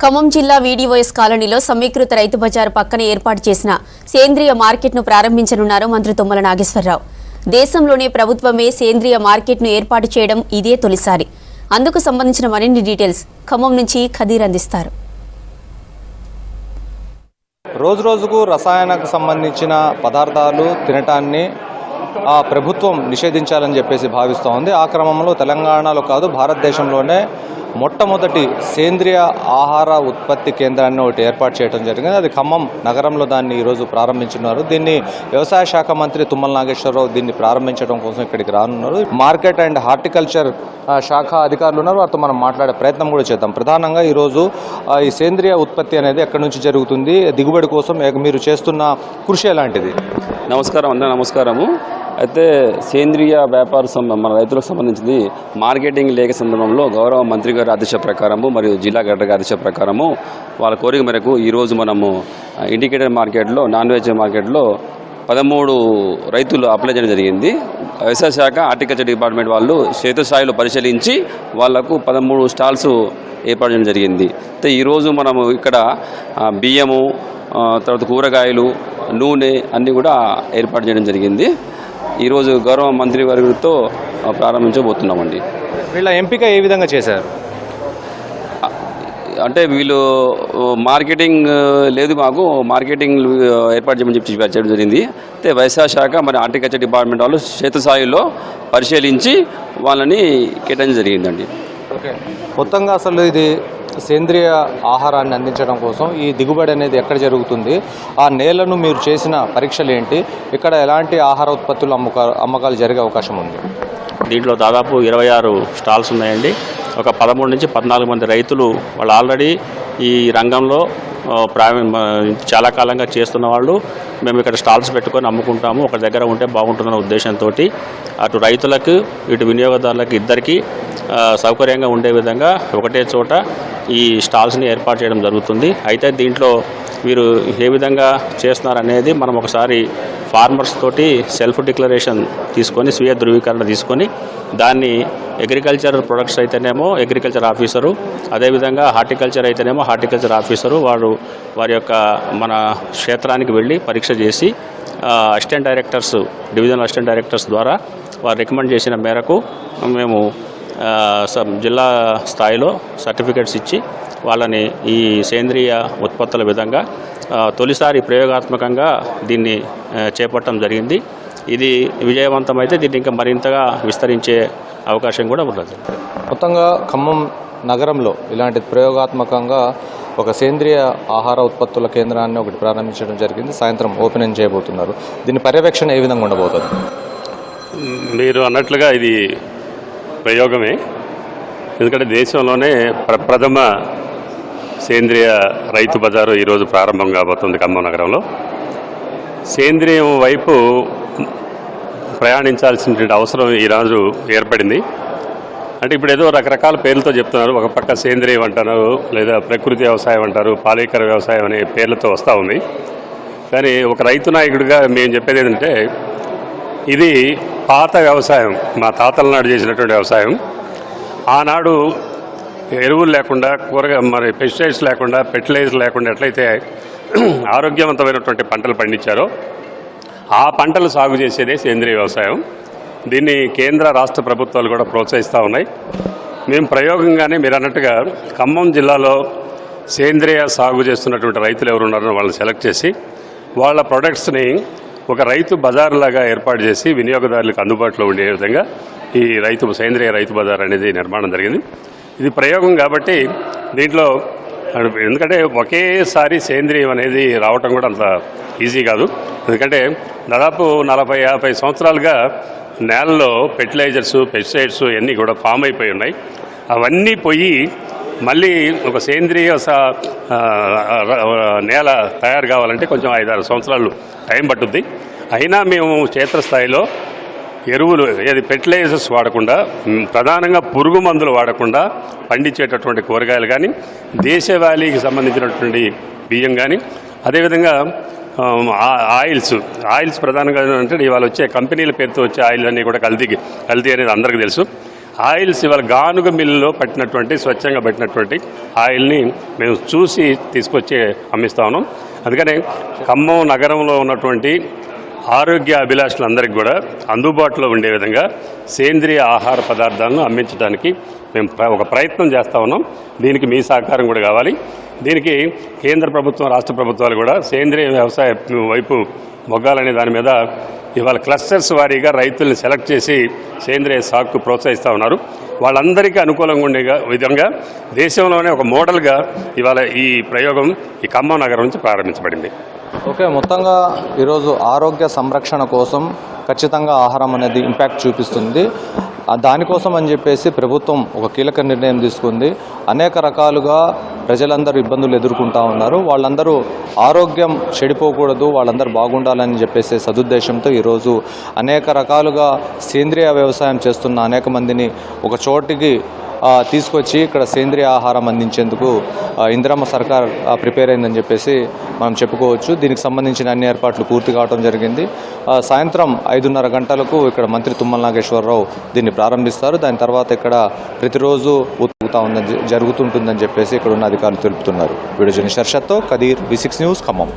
ఖమ్మం జిల్లా వీడిఓఎస్ కాలనీలో సమీకృత రైతు బజారు పక్కన ఏర్పాటు చేసిన సేంద్రియ మార్కెట్ను ప్రారంభించనున్నారు మంత్రి తుమ్మల నాగేశ్వరరావు. దేశంలోనే ప్రభుత్వమే సేంద్రియ మార్కెట్ను ఏర్పాటు చేయడం ఇదే తొలిసారి. అందుకు సంబంధించిన మరిన్ని డీటెయిల్స్ ఖమ్మం నుంచి ఖదీర్ అందిస్తారు. రోజుకు రసాయనకు సంబంధించిన పదార్థాలు తినటాన్ని ప్రభుత్వం నిషేధించాలని చెప్పేసి భావిస్తూ ఉంది. ఆ క్రమంలో తెలంగాణలో కాదు భారతదేశంలోనే మొట్టమొదటి సేంద్రియ ఆహార ఉత్పత్తి కేంద్రాన్ని ఒకటి ఏర్పాటు చేయడం జరిగింది. అది ఖమ్మం నగరంలో దాన్ని ఈరోజు ప్రారంభించున్నారు. దీన్ని వ్యవసాయ శాఖ మంత్రి తుమ్మల నాగేశ్వరరావు దీన్ని ప్రారంభించడం కోసం ఇక్కడికి రానున్నారు. మార్కెట్ అండ్ హార్టికల్చర్ శాఖ అధికారులు ఉన్నారు, వారితో మనం మాట్లాడే ప్రయత్నం కూడా చేద్దాం. ప్రధానంగా ఈరోజు ఈ సేంద్రియ ఉత్పత్తి అనేది ఎక్కడి నుంచి జరుగుతుంది, దిగుబడి కోసం మీరు చేస్తున్న కృషి ఎలాంటిది? నమస్కారము. అయితే సేంద్రియ వ్యాపార మన రైతులకు సంబంధించింది మార్కెటింగ్ లేఖ సందర్భంలో గౌరవ మంత్రి గారి ఆదేశ ప్రకారము మరియు జిల్లా కలెక్టర్ గారి ఆదేశ ప్రకారము వాళ్ళ కోరిక మేరకు ఈరోజు మనము ఇండికేటెడ్ మార్కెట్లో నాన్ వెజ్ మార్కెట్లో 13 రైతులు అప్లై చేయడం జరిగింది. వ్యవసాయ శాఖ హార్టికల్చర్ డిపార్ట్మెంట్ వాళ్ళు క్షేత్రస్థాయిలో పరిశీలించి వాళ్లకు 13 స్టాల్స్ ఏర్పాటు చేయడం జరిగింది. అయితే ఈరోజు మనము ఇక్కడ బియ్యము, తర్వాత కూరగాయలు, నూనె అన్నీ కూడా ఏర్పాటు చేయడం జరిగింది. ఈరోజు గౌరవ మంత్రి వారితో ప్రారంభించబోతున్నామండి. వీళ్ళ ఎంపిక ఏ విధంగా చేశారు? అంటే వీళ్ళు మార్కెటింగ్ లేదు, మాకు మార్కెటింగ్ ఏర్పాటు చేయమని చెప్పడం జరిగింది. అయితే వ్యవసాయ శాఖ మరి హార్టికల్చర్ డిపార్ట్మెంట్ వాళ్ళు క్షేత్రస్థాయిలో పరిశీలించి వాళ్ళని కేటాయించడం జరిగిందండి. ఓకే, మొత్తంగా అసలు ఇది సేంద్రియ ఆహారాన్ని అందించడం కోసం ఈ దిగుబడి అనేది ఎక్కడ జరుగుతుంది, ఆ నేలను మీరు చేసిన పరీక్షలు ఏంటి, ఇక్కడ ఎలాంటి ఆహార ఉత్పత్తులు అమ్మకాలు జరిగే అవకాశం ఉంది? దీంట్లో దాదాపు 26 స్టాల్స్ ఉన్నాయండి. ఒక 13 నుంచి 14 మంది రైతులు వాళ్ళు ఆల్రెడీ ఈ రంగంలో చాలా కాలంగా చేస్తున్న వాళ్ళు. మేము ఇక్కడ స్టాల్స్ పెట్టుకొని అమ్ముకుంటాము, ఒక దగ్గర ఉంటే బాగుంటుందన్న ఉద్దేశంతో అటు రైతులకు ఇటు వినియోగదారులకు ఇద్దరికీ సౌకర్యంగా ఉండే విధంగా ఒకటే చోట ఈ స్టాల్స్ని ఏర్పాటు చేయడం జరుగుతుంది. అయితే దీంట్లో వీరు ఏ విధంగా చేస్తున్నారనేది మనం ఒకసారి ఫార్మర్స్ తోటి సెల్ఫ్ డిక్లరేషన్ తీసుకొని, స్వీయ ధృవీకరణ తీసుకొని, దాన్ని అగ్రికల్చర్ ప్రొడక్ట్స్ అయితేనేమో అగ్రికల్చర్ ఆఫీసరు, అదేవిధంగా హార్టికల్చర్ అయితేనేమో హార్టికల్చర్ ఆఫీసరు వారి యొక్క మన క్షేత్రానికి వెళ్ళి పరీక్ష చేసి assistant directors, divisional assistant directors ద్వారా వారు రికమెండ్ చేసిన మేరకు మేము జిల్లా స్థాయిలో సర్టిఫికేట్స్ ఇచ్చి వాళ్ళని ఈ సేంద్రియ ఉత్పత్తుల విధంగా తొలిసారి ప్రయోగాత్మకంగా దీన్ని చేపట్టడం జరిగింది. ఇది విజయవంతమైతే దీన్ని ఇంకా మరింతగా విస్తరించే అవకాశం కూడా ఉన్నది. మొత్తంగా ఖమ్మం నగరంలో ఇలాంటి ప్రయోగాత్మకంగా ఒక సేంద్రియ ఆహార ఉత్పత్తుల కేంద్రాన్ని ఒకటి ప్రారంభించడం జరిగింది. సాయంత్రం ఓపెన్ చేయబోతున్నారు. దీని పర్యవేక్షణ ఏ విధంగా ఉండబోతుంది? మీరు అన్నట్లుగా ఇది ప్రయోగమే. ఎందుకంటే దేశంలోనే ప్రథమ సేంద్రియ రైతు బజారు ఈరోజు ప్రారంభం కాబోతుంది ఖమ్మం నగరంలో. సేంద్రియం వైపు ప్రయాణించాల్సిన అవసరం ఈరోజు ఏర్పడింది. అంటే ఇప్పుడు ఏదో రకరకాల పేర్లతో చెప్తున్నారు. ఒక పక్క సేంద్రియం అంటారు, లేదా ప్రకృతి వ్యవసాయం అంటారు, పాలేకర వ్యవసాయం అనే పేర్లతో వస్తూ ఉంది. కానీ ఒక రైతు నాయకుడిగా మేము చెప్పేది ఏంటంటే, ఇది పాత వ్యవసాయం, మా తాతల నాడు చేసినటువంటి వ్యవసాయం. ఆనాడు ఎరువులు లేకుండా, మరి పెస్టిసైడ్స్ లేకుండా, ఫెర్టిలైజర్ లేకుండా ఎట్లయితే ఆరోగ్యవంతమైనటువంటి పంటలు పండించారో ఆ పంటలు సాగు చేసేదే సేంద్రియ వ్యవసాయం. దీన్ని కేంద్ర రాష్ట్ర ప్రభుత్వాలు కూడా ప్రోత్సహిస్తూ ఉన్నాయి. మేము ప్రయోగంగానే మీరు అన్నట్టుగా ఖమ్మం జిల్లాలో సేంద్రియ సాగు చేస్తున్నటువంటి రైతులు ఎవరు ఉన్నారో వాళ్ళని సెలెక్ట్ చేసి వాళ్ళ ప్రొడక్ట్స్ని ఒక రైతు బజార్లాగా ఏర్పాటు చేసి వినియోగదారులకు అందుబాటులో ఉండే విధంగా ఈ సేంద్రియ రైతు బజార్ అనేది నిర్మాణం జరిగింది. ఇది ప్రయోగం కాబట్టి దీంట్లో, ఎందుకంటే ఒకేసారి సేంద్రియం అనేది రావటం కూడా అంత ఈజీ కాదు. ఎందుకంటే దాదాపు 40-50 సంవత్సరాలుగా నేలలో ఫెర్టిలైజర్స్, పెస్టిసైడ్స్ ఇవన్నీ కూడా ఫామ్ అయిపోయి ఉన్నాయి. అవన్నీ పోయి మళ్ళీ ఒక సేంద్రియ నేల తయారు కావాలంటే కొంచెం 5-6 సంవత్సరాలు టైం పట్టుద్ది. అయినా మేము క్షేత్రస్థాయిలో ఎరువులు, ఏది ఫెర్టిలైజర్స్ వాడకుండా, ప్రధానంగా పురుగు మందులు వాడకుండా పండించేటటువంటి కూరగాయలు కానీ, దేశవాళీకి సంబంధించినటువంటి బియ్యం కానీ, అదేవిధంగా ఆయిల్స్ ప్రధానంగా అంటే ఇవాళ వచ్చే కంపెనీల పేరుతో వచ్చే ఆయిల్ అన్నీ కూడా కల్తీ అనేది అందరికీ తెలుసు. ఆయిల్స్ ఇవాళ గానుగ మిల్లులో పట్టినటువంటి స్వచ్ఛంగా పట్టినటువంటి ఆయిల్ని మేము చూసి తీసుకొచ్చి అమ్మిస్తా ఉన్నాం. అందుకనే ఖమ్మం నగరంలో ఉన్నటువంటి ఆరోగ్య అభిలాషులందరికీ కూడా అందుబాటులో ఉండే విధంగా సేంద్రియ ఆహార పదార్థాలను అమ్మించడానికి మేము ఒక ప్రయత్నం చేస్తూ ఉన్నాం. దీనికి మీ సహకారం కూడా కావాలి. దీనికి కేంద్ర ప్రభుత్వం, రాష్ట్ర ప్రభుత్వాలు కూడా సేంద్రియ వ్యవసాయ వైపు మొగ్గాలనే దాని మీద ఇవాళ క్లస్టర్స్ వారీగా రైతుల్ని సెలెక్ట్ చేసి సేంద్రియ సాగుకు ప్రోత్సహిస్తూ ఉన్నారు. వాళ్ళందరికీ అనుకూలంగా ఉండే విధంగా దేశంలోనే ఒక మోడల్గా ఇవాళ ఈ ప్రయోగం ఈ ఖమ్మం నగరం నుంచి ప్రారంభించబడింది. ఓకే, మొత్తంగా ఈరోజు ఆరోగ్య సంరక్షణ కోసం ఖచ్చితంగా ఆహారం అనేది ఇంపాక్ట్ చూపిస్తుంది. దానికోసం అని చెప్పేసి ప్రభుత్వం ఒక కీలక నిర్ణయం తీసుకుంది. అనేక రకాలుగా ప్రజలందరూ ఇబ్బందులు ఎదుర్కొంటూ ఉన్నారు. వాళ్ళందరూ ఆరోగ్యం చెడిపోకూడదు, వాళ్ళందరూ బాగుండాలని చెప్పేసి సదుద్దేశంతో ఈరోజు అనేక రకాలుగా సేంద్రియ వ్యవసాయం చేస్తున్న అనేక మందిని ఒక చోటికి తీసుకొచ్చి ఇక్కడ సేంద్రియ ఆహారం అందించేందుకు ఇందిరమ్మ సర్కార్ ప్రిపేర్ అయిందని చెప్పేసి మనం చెప్పుకోవచ్చు. దీనికి సంబంధించిన అన్ని ఏర్పాట్లు పూర్తి కావడం జరిగింది. సాయంత్రం 5:30 గంటలకు ఇక్కడ మంత్రి తుమ్మల నాగేశ్వరరావు దీన్ని ప్రారంభిస్తారు. దాని తర్వాత ఇక్కడ ప్రతిరోజు జరుగుతుంటుందని చెప్పేసి ఇక్కడ ఉన్న అధికారులు తెలుపుతున్నారు. వీడియో జర్నలిస్ట్ హర్షత్తో కదీర్, V6 న్యూస్, ఖమ్మం.